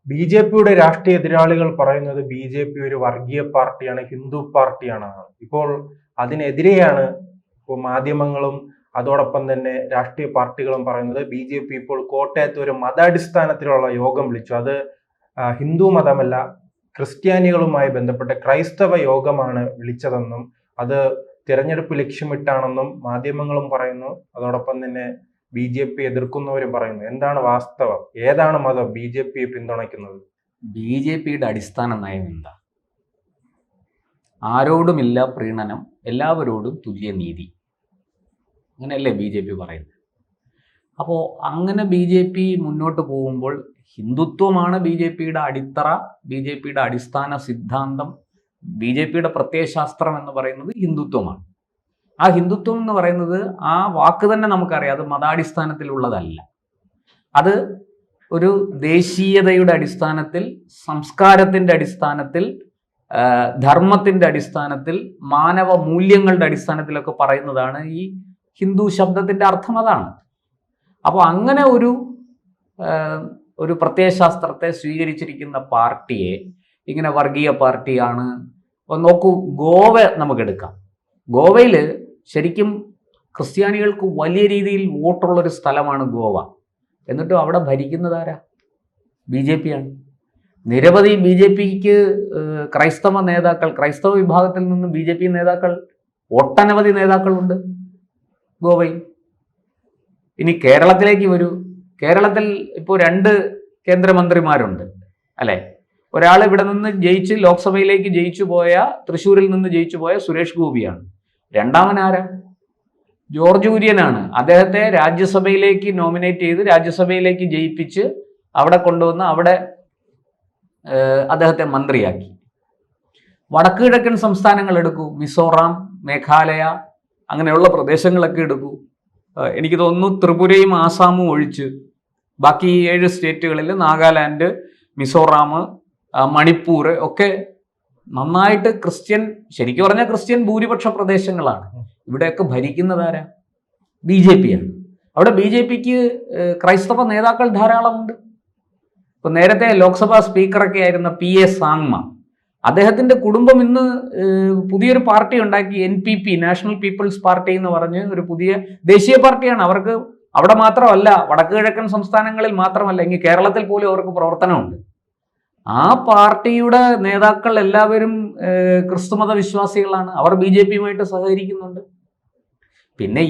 ബി.ജെ.പിയുടെ രാഷ്ട്രീയ എതിരാളികൾ പറയുന്നത് ബി.ജെ.പി ഒരു വർഗീയ പാർട്ടിയാണ്, ഹിന്ദു പാർട്ടിയാണ്. ഇപ്പോൾ അതിനെതിരെയാണ് ഇപ്പോൾ മാധ്യമങ്ങളും അതോടൊപ്പം തന്നെ രാഷ്ട്രീയ പാർട്ടികളും പറയുന്നത്. ബി.ജെ.പി ഇപ്പോൾ കോട്ടയത്ത് ഒരു മതാടിസ്ഥാനത്തിലുള്ള യോഗം വിളിച്ചു. അത് ഹിന്ദു മതമല്ല, ക്രിസ്ത്യാനികളുമായി ബന്ധപ്പെട്ട ക്രൈസ്തവ യോഗമാണ് വിളിച്ചതെന്നും അത് തിരഞ്ഞെടുപ്പ് ലക്ഷ്യമിട്ടാണെന്നും മാധ്യമങ്ങളും പറയുന്നു. അതോടൊപ്പം തന്നെ ബി.ജെ.പി എതിർക്കുന്നവരും പറയുന്നു. എന്താണ് വാസ്തവം? ഏതാണ് മതം ബി.ജെ.പിയെ പിന്തുണയ്ക്കുന്നത്? ബി.ജെ.പിയുടെ അടിസ്ഥാന നയം എന്താ? ആരോടുമില്ല പ്രീണനം, എല്ലാവരോടും തുല്യനീതി. അങ്ങനെയല്ലേ ബി.ജെ.പി പറയുന്നത്? അപ്പോൾ അങ്ങനെ ബി.ജെ.പി മുന്നോട്ട് പോകുമ്പോൾ ഹിന്ദുത്വമാണ് ബി.ജെ.പിയുടെ അടിത്തറ, ബി.ജെ.പിയുടെ അടിസ്ഥാന സിദ്ധാന്തം, ബി.ജെ.പിയുടെ പ്രത്യയശാസ്ത്രം എന്ന് പറയുന്നത് ഹിന്ദുത്വമാണ്. ആ ഹിന്ദുത്വം എന്ന് പറയുന്നത് ആ വാക്ക് തന്നെ നമുക്കറിയാം, അത് മതാടിസ്ഥാനത്തിലുള്ളതല്ല. അത് ഒരു ദേശീയതയുടെ അടിസ്ഥാനത്തിൽ, സംസ്കാരത്തിൻ്റെ അടിസ്ഥാനത്തിൽ, ധർമ്മത്തിൻ്റെ അടിസ്ഥാനത്തിൽ, മാനവ മൂല്യങ്ങളുടെ അടിസ്ഥാനത്തിലൊക്കെ പറയുന്നതാണ് ഈ ഹിന്ദു ശബ്ദത്തിൻ്റെ അർത്ഥം. അതാണ്. അപ്പോൾ അങ്ങനെ ഒരു പ്രത്യയശാസ്ത്രത്തെ സ്വീകരിച്ചിരിക്കുന്ന പാർട്ടിയെ ഇങ്ങനെ വർഗീയ പാർട്ടിയാണ്. നോക്കൂ, ഗോവ നമുക്കെടുക്കാം. ഗോവയിൽ ശരിക്കും ക്രിസ്ത്യാനികൾക്ക് വലിയ രീതിയിൽ വോട്ടുള്ളൊരു സ്ഥലമാണ് ഗോവ. എന്നിട്ടും അവിടെ ഭരിക്കുന്നതാരാ? ബി.ജെ.പിയാണ്. നിരവധി ബി.ജെ.പിക്ക് ക്രൈസ്തവ നേതാക്കൾ, ക്രൈസ്തവ വിഭാഗത്തിൽ നിന്നും ബി.ജെ.പി നേതാക്കൾ, ഒട്ടനവധി നേതാക്കളുണ്ട് ഗോവയിൽ. ഇനി കേരളത്തിലേക്ക് വരൂ. കേരളത്തിൽ ഇപ്പോൾ 2 കേന്ദ്രമന്ത്രിമാരുണ്ട് അല്ലേ? ഒരാൾ ഇവിടെ നിന്ന് ജയിച്ച് ലോക്സഭയിലേക്ക് ജയിച്ചു പോയ, തൃശ്ശൂരിൽ നിന്ന് ജയിച്ചു പോയ സുരേഷ് ഗോപിയാണ്. രണ്ടാമനാരാ? ജോർജ് കുര്യനാണ്. അദ്ദേഹത്തെ രാജ്യസഭയിലേക്ക് നോമിനേറ്റ് ചെയ്ത് രാജ്യസഭയിലേക്ക് ജയിപ്പിച്ച് അവിടെ കൊണ്ടുവന്ന് അവിടെ അദ്ദേഹത്തെ മന്ത്രിയാക്കി. വടക്ക് കിഴക്കൻ സംസ്ഥാനങ്ങൾ എടുക്കൂ, മിസോറാം, മേഘാലയ, അങ്ങനെയുള്ള പ്രദേശങ്ങളൊക്കെ എടുക്കൂ. എനിക്ക് തോന്നുന്നു ത്രിപുരയും ആസാമും ഒഴിച്ച് ബാക്കി 7 സ്റ്റേറ്റുകളിൽ നാഗാലാൻഡ്, മിസോറാം, മണിപ്പൂർ ഒക്കെ നന്നായിട്ട് ശരിക്കും പറഞ്ഞാൽ ക്രിസ്ത്യൻ ഭൂരിപക്ഷ പ്രദേശങ്ങളാണ്. ഇവിടെയൊക്കെ ഭരിക്കുന്നതാരാ? ബി.ജെ.പിയാണ്. അവിടെ ബി.ജെ.പിക്ക് ക്രൈസ്തവ നേതാക്കൾ ധാരാളമുണ്ട്. ഇപ്പൊ നേരത്തെ ലോക്സഭാ സ്പീക്കറൊക്കെ ആയിരുന്ന P.A. സാങ്മ, അദ്ദേഹത്തിന്റെ കുടുംബം ഇന്ന് പുതിയൊരു പാർട്ടി ഉണ്ടാക്കി, NPP, നാഷണൽ പീപ്പിൾസ് പാർട്ടി എന്ന് പറഞ്ഞ് ഒരു പുതിയ ദേശീയ പാർട്ടിയാണ്. അവർക്ക് അവിടെ മാത്രമല്ല, വടക്ക് കിഴക്കൻ സംസ്ഥാനങ്ങളിൽ മാത്രമല്ല, ഇങ്ങ് കേരളത്തിൽ പോലും അവർക്ക് പ്രവർത്തനമുണ്ട്. ആ പാർട്ടിയുടെ നേതാക്കൾ എല്ലാവരും ക്രിസ്തുമത വിശ്വാസികളാണ്. അവർ ബി.ജെ.പിയുമായിട്ട് സഹകരിക്കുന്നുണ്ട്. പിന്നെ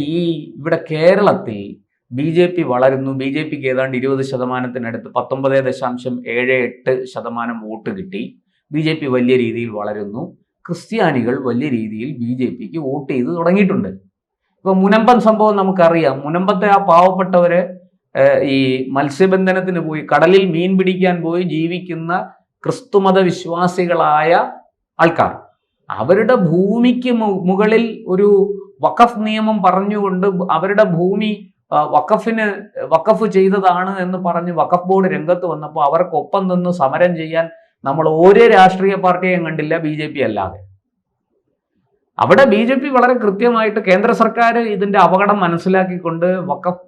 ഇവിടെ കേരളത്തിൽ ബി.ജെ.പി വളരുന്നു. ബി.ജെ.പിക്ക് ഏതാണ്ട് 20%-നടുത്ത് 19.78% വോട്ട് കിട്ടി. ബി.ജെ.പി വലിയ രീതിയിൽ വളരുന്നു. ക്രിസ്ത്യാനികൾ വലിയ രീതിയിൽ ബി.ജെ.പിക്ക് വോട്ട് ചെയ്ത് തുടങ്ങിയിട്ടുണ്ട്. ഇപ്പൊ മുനമ്പം സംഭവം നമുക്കറിയാം. മുനമ്പത്തെ ആ പാവപ്പെട്ടവരെ ഈ മത്സ്യബന്ധനത്തിന് പോയി, കടലിൽ മീൻ പിടിക്കാൻ പോയി ജീവിക്കുന്ന ക്രിസ്തുമത വിശ്വാസികളായ ആൾക്കാർ, അവരുടെ ഭൂമിക്ക് മുകളിൽ ഒരു വഖഫ് നിയമം പറഞ്ഞുകൊണ്ട് അവരുടെ ഭൂമി വഖഫ് ചെയ്തതാണ് എന്ന് പറഞ്ഞ് വഖഫ് ബോർഡ് രംഗത്ത് വന്നപ്പോൾ അവർക്കൊപ്പം നിന്ന് സമരം ചെയ്യാൻ നമ്മൾ ഒരു രാഷ്ട്രീയ പാർട്ടിയെയും കണ്ടില്ല, ബി.ജെ.പി അല്ലാതെ. അവിടെ ബി.ജെ.പി വളരെ കൃത്യമായിട്ട് കേന്ദ്ര സർക്കാർ ഇതിന്റെ അപകടം മനസ്സിലാക്കിക്കൊണ്ട് വഖഫ്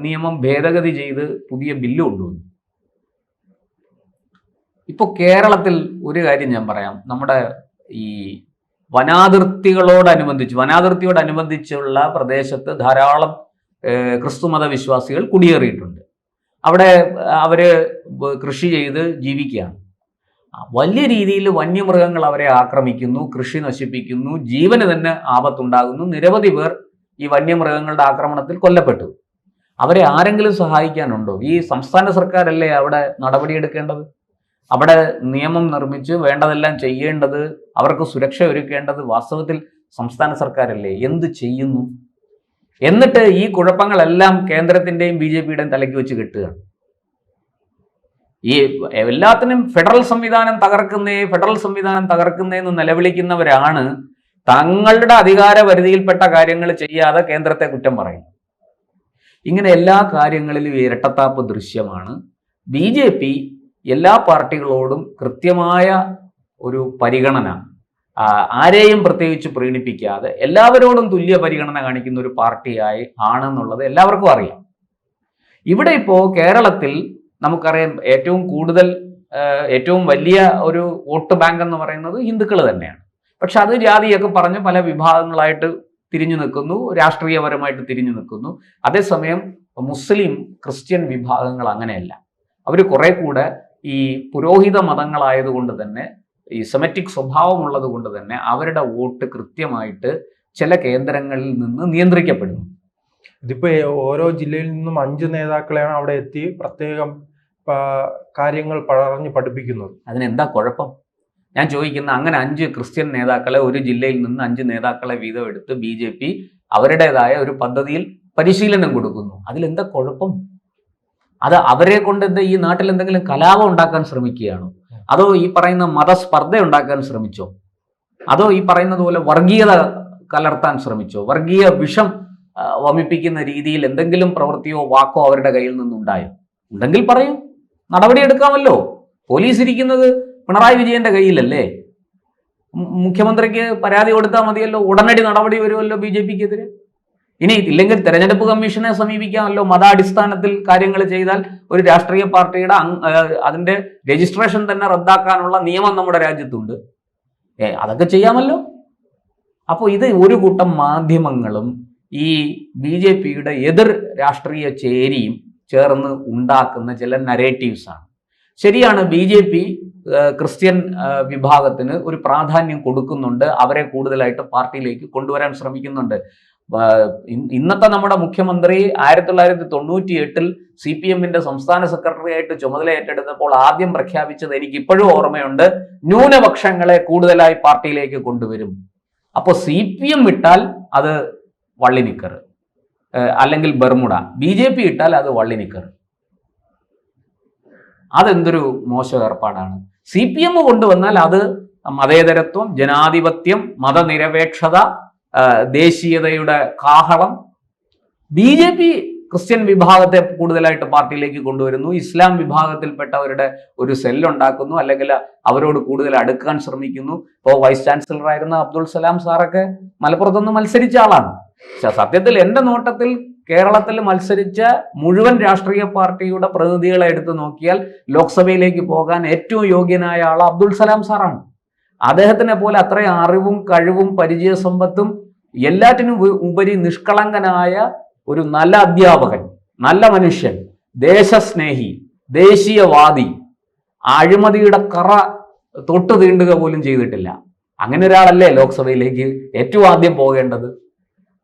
നിയമം ഭേദഗതി ചെയ്ത് പുതിയ ബില്ല് കൊണ്ടുവന്നു. ഇപ്പോൾ കേരളത്തിൽ ഒരു കാര്യം ഞാൻ പറയാം. നമ്മുടെ ഈ വനാതിർത്തിയോടനുബന്ധിച്ചുള്ള പ്രദേശത്ത് ധാരാളം ക്രിസ്തുമത വിശ്വാസികൾ കുടിയേറിയിട്ടുണ്ട്. അവിടെ അവര് കൃഷി ചെയ്ത് ജീവിക്കുകയാണ്. വലിയ രീതിയിൽ വന്യമൃഗങ്ങൾ അവരെ ആക്രമിക്കുന്നു, കൃഷി നശിപ്പിക്കുന്നു, ജീവന് തന്നെ ആപത്തുണ്ടാകുന്നു. നിരവധി പേർ ഈ വന്യമൃഗങ്ങളുടെ ആക്രമണത്തിൽ കൊല്ലപ്പെട്ടു. അവരെ ആരെങ്കിലും സഹായിക്കാനുണ്ടോ? ഈ സംസ്ഥാന സർക്കാരല്ലേ അവിടെ നടപടിയെടുക്കേണ്ടത്? അവിടെ നിയമം നിർമ്മിച്ച് വേണ്ടതെല്ലാം ചെയ്യേണ്ടത്, അവർക്ക് സുരക്ഷ ഒരുക്കേണ്ടത് വാസ്തവത്തിൽ സംസ്ഥാന സർക്കാരല്ലേ? എന്ത് ചെയ്യുന്നു? എന്നിട്ട് ഈ കുഴപ്പങ്ങളെല്ലാം കേന്ദ്രത്തിന്റെയും ബി.ജെ.പിയുടെയും തലയ്ക്ക് വെച്ച് കെട്ടുകയാണ്. ഈ എല്ലാത്തിനും ഫെഡറൽ സംവിധാനം തകർക്കുന്നേ എന്ന് നിലവിളിക്കുന്നവരാണ് തങ്ങളുടെ അധികാര പരിധിയിൽപ്പെട്ട കാര്യങ്ങൾ ചെയ്യാതെ കേന്ദ്രത്തെ കുറ്റം പറയുന്നത്. ഇങ്ങനെ എല്ലാ കാര്യങ്ങളിലും ഇരട്ടത്താപ്പ് ദൃശ്യമാണ്. ബി.ജെ.പി എല്ലാ പാർട്ടികളോടും കൃത്യമായ ഒരു പരിഗണന, ആരെയും പ്രത്യേകിച്ച് പ്രീണിപ്പിക്കാതെ എല്ലാവരോടും തുല്യ പരിഗണന കാണിക്കുന്ന ഒരു പാർട്ടിയായി ആണെന്നുള്ളത് എല്ലാവർക്കും അറിയാം. ഇവിടെ ഇപ്പോൾ കേരളത്തിൽ നമുക്കറിയാം ഏറ്റവും വലിയ ഒരു വോട്ട് ബാങ്ക് എന്ന് പറയുന്നത് ഹിന്ദുക്കൾ തന്നെയാണ്. പക്ഷെ അത് ജാതിയൊക്കെ പറഞ്ഞ് പല വിഭാഗങ്ങളായിട്ട് തിരിഞ്ഞു നിൽക്കുന്നു, രാഷ്ട്രീയപരമായിട്ട് തിരിഞ്ഞു നിൽക്കുന്നു. അതേസമയം മുസ്ലിം ക്രിസ്ത്യൻ വിഭാഗങ്ങൾ അങ്ങനെയല്ല. അവർ കുറെ കൂടെ ഈ പുരോഹിത മതങ്ങളായതുകൊണ്ട് തന്നെ, ഈ സെമറ്റിക് സ്വഭാവമുള്ളത് കൊണ്ട് തന്നെ അവരുടെ വോട്ട് കൃത്യമായിട്ട് ചില കേന്ദ്രങ്ങളിൽ നിന്ന് നിയന്ത്രിക്കപ്പെടുന്നു. ഇതിപ്പോ ഓരോ ജില്ലയിൽ നിന്നും 5 നേതാക്കളെയാണ് അവിടെ എത്തി പ്രത്യേകം കാര്യങ്ങൾ പറഞ്ഞ് പഠിപ്പിക്കുന്നത്. അതിനെന്താ കുഴപ്പം? ഞാൻ ചോദിക്കുന്ന, അങ്ങനെ 5 ക്രിസ്ത്യൻ നേതാക്കളെ, ഒരു ജില്ലയിൽ നിന്ന് 5 നേതാക്കളെ വീതം എടുത്ത് BJP അവരുടേതായ ഒരു പദ്ധതിയിൽ പരിശീലനം കൊടുക്കുന്നു. അതിലെന്താ കുഴപ്പം? അത് അവരെ കൊണ്ട് ഈ നാട്ടിൽ എന്തെങ്കിലും കലാപം ഉണ്ടാക്കാൻ ശ്രമിക്കുകയാണോ? അതോ ഈ പറയുന്ന മതസ്പർദ്ധ ഉണ്ടാക്കാൻ ശ്രമിച്ചോ? അതോ ഈ പറയുന്നത് പോലെ വർഗീയത കലർത്താൻ ശ്രമിച്ചോ? വർഗീയ വിഷം വമിപ്പിക്കുന്ന രീതിയിൽ എന്തെങ്കിലും പ്രവൃത്തിയോ വാക്കോ അവരുടെ കയ്യിൽ നിന്നുണ്ടായോ? ഉണ്ടെങ്കിൽ പറയൂ, നടപടിയെടുക്കാമല്ലോ. പോലീസ് ഇരിക്കുന്നത് പിണറായി വിജയന്റെ കയ്യിലല്ലേ? മുഖ്യമന്ത്രിക്ക് പരാതി കൊടുത്താൽ മതിയല്ലോ, ഉടനടി നടപടി വരുമല്ലോ BJPക്കെതിരെ. ഇനി ഇല്ലെങ്കിൽ തെരഞ്ഞെടുപ്പ് കമ്മീഷനെ സമീപിക്കാമല്ലോ. മതാടിസ്ഥാനത്തിൽ കാര്യങ്ങൾ ചെയ്താൽ ഒരു രാഷ്ട്രീയ പാർട്ടിയുടെ അതിന്റെ രജിസ്ട്രേഷൻ തന്നെ റദ്ദാക്കാനുള്ള നിയമം നമ്മുടെ രാജ്യത്തുണ്ട്. അതൊക്കെ ചെയ്യാമല്ലോ. അപ്പോൾ ഇത് ഒരു കൂട്ടം മാധ്യമങ്ങളും ഈ BJPയുടെ എതിർ രാഷ്ട്രീയ ചേരിയും ചേർന്ന് ഉണ്ടാക്കുന്ന ചില നരേറ്റീവ്സാണ്. ശരിയാണ്, BJP ക്രിസ്ത്യൻ വിഭാഗത്തിന് ഒരു പ്രാധാന്യം കൊടുക്കുന്നുണ്ട്, അവരെ കൂടുതലായിട്ട് പാർട്ടിയിലേക്ക് കൊണ്ടുവരാൻ ശ്രമിക്കുന്നുണ്ട്. ഇന്നത്തെ നമ്മുടെ മുഖ്യമന്ത്രി 1998 CPM-ന്റെ സംസ്ഥാന സെക്രട്ടറി ആയിട്ട് ചുമതല ഏറ്റെടുത്തപ്പോൾ ആദ്യം പ്രഖ്യാപിച്ചത് എനിക്ക് ഇപ്പോഴും ഓർമ്മയുണ്ട്, ന്യൂനപക്ഷങ്ങളെ കൂടുതലായി പാർട്ടിയിലേക്ക് കൊണ്ടുവരും. അപ്പോൾ CPM വിട്ടാൽ അത് വള്ളിനിക്കർ, അല്ലെങ്കിൽ ബർമുഡ. BJP ഇട്ടാൽ അത് വള്ളിനിക്കർ. അതെന്തൊരു മോശം ഏർപ്പാടാണ്. CPM കൊണ്ടുവന്നാൽ അത് മതേതരത്വം, ജനാധിപത്യം, മതനിരപേക്ഷത, ദേശീയതയുടെ കാഹളം. BJP ക്രിസ്ത്യൻ വിഭാഗത്തെ കൂടുതലായിട്ട് പാർട്ടിയിലേക്ക് കൊണ്ടുവരുന്നു, ഇസ്ലാം വിഭാഗത്തിൽപ്പെട്ടവരുടെ ഒരു സെല്ലുണ്ടാക്കുന്നു, അല്ലെങ്കിൽ അവരോട് കൂടുതൽ അടുക്കാൻ ശ്രമിക്കുന്നു. ഇപ്പോൾ വൈസ് ചാൻസലർ ആയിരുന്ന അബ്ദുൾ സലാം സാറൊക്കെ മലപ്പുറത്തുനിന്ന് മത്സരിച്ച ആളാണ്. സത്യത്തിൽ എൻ്റെ നോട്ടത്തിൽ കേരളത്തിൽ മത്സരിച്ച മുഴുവൻ രാഷ്ട്രീയ പാർട്ടിയുടെ പ്രതിനിധികളെ എടുത്ത് നോക്കിയാൽ ലോക്സഭയിലേക്ക് പോകാൻ ഏറ്റവും യോഗ്യനായ ആൾ അബ്ദുൾ സലാം സാറാണ്. അദ്ദേഹത്തിനെ പോലെ അത്രയും അറിവും കഴിവും പരിചയസമ്പത്തും എല്ലാറ്റിനും ഉപരി നിഷ്കളങ്കനായ ഒരു നല്ല അധ്യാപകൻ, നല്ല മനുഷ്യൻ, ദേശസ്നേഹി, ദേശീയവാദി, അഴിമതിയുടെ കറ തൊട്ട് തീണ്ടുക പോലും ചെയ്തിട്ടില്ല. അങ്ങനെ ഒരാളല്ലേ ലോക്സഭയിലേക്ക് ഏറ്റവും ആദ്യം പോകേണ്ടത്?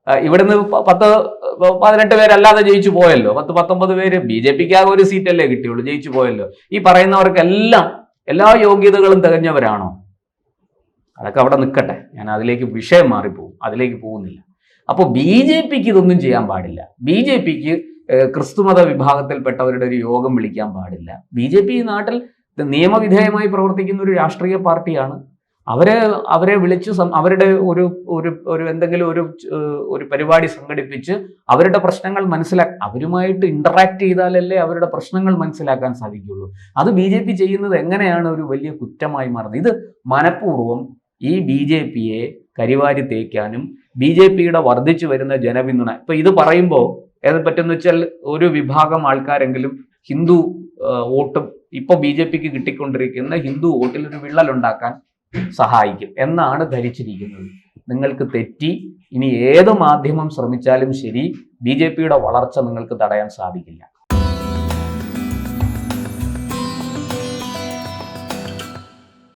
ഇവിടുന്ന് 10-18 പേരല്ലാതെ ജയിച്ചു പോയല്ലോ. 10-19 പേര്. BJPക്ക് ആകെ ഒരു സീറ്റല്ലേ കിട്ടിയുള്ളൂ, ജയിച്ചു പോയല്ലോ. ഈ പറയുന്നവർക്കെല്ലാം എല്ലാ യോഗ്യതകളും തികഞ്ഞവരാണോ? അതൊക്കെ അവിടെ നിൽക്കട്ടെ, ഞാൻ അതിലേക്ക് വിഷയം മാറിപ്പോകും, അതിലേക്ക് പോകുന്നില്ല. അപ്പോൾ BJPക്ക് ഇതൊന്നും ചെയ്യാൻ പാടില്ല. BJPക്ക് ക്രിസ്തുമത വിഭാഗത്തിൽപ്പെട്ടവരുടെ ഒരു യോഗം വിളിക്കാൻ പാടില്ല. BJP ഈ നാട്ടിൽ നിയമവിധേയമായി പ്രവർത്തിക്കുന്ന ഒരു രാഷ്ട്രീയ പാർട്ടിയാണ്. അവരെ വിളിച്ച് അവരുടെ ഒരു എന്തെങ്കിലും ഒരു പരിപാടി സംഘടിപ്പിച്ച് അവരുടെ പ്രശ്നങ്ങൾ അവരുമായിട്ട് ഇന്ററാക്ട് ചെയ്താലല്ലേ അവരുടെ പ്രശ്നങ്ങൾ മനസ്സിലാക്കാൻ സാധിക്കുള്ളൂ. അത് BJP ചെയ്യുന്നത് എങ്ങനെയാണ് ഒരു വലിയ കുറ്റമായി മാറുന്നത്? ഇത് മനഃപൂർവ്വം ഈ BJPയെ കരിവാരി തേക്കാനും BJPയുടെ വർദ്ധിച്ചു വരുന്ന ജനപിന്തുണ. ഇപ്പൊ ഇത് പറയുമ്പോൾ ഏത് പറ്റുന്ന വെച്ചാൽ ഒരു വിഭാഗം ആൾക്കാരെങ്കിലും ഹിന്ദു വോട്ടും ഇപ്പൊ BJPക്ക് കിട്ടിക്കൊണ്ടിരിക്കുന്ന ഹിന്ദു വോട്ടിൽ ഒരു വിള്ളലുണ്ടാക്കാൻ സഹായിക്കും എന്നാണ് ധരിച്ചിരിക്കുന്നത്. നിങ്ങൾക്ക് തെറ്റി. ഇനി ഏത് മാധ്യമം ശ്രമിച്ചാലും ശരി, BJPയുടെ വളർച്ച നിങ്ങൾക്ക് തടയാൻ സാധിക്കില്ല.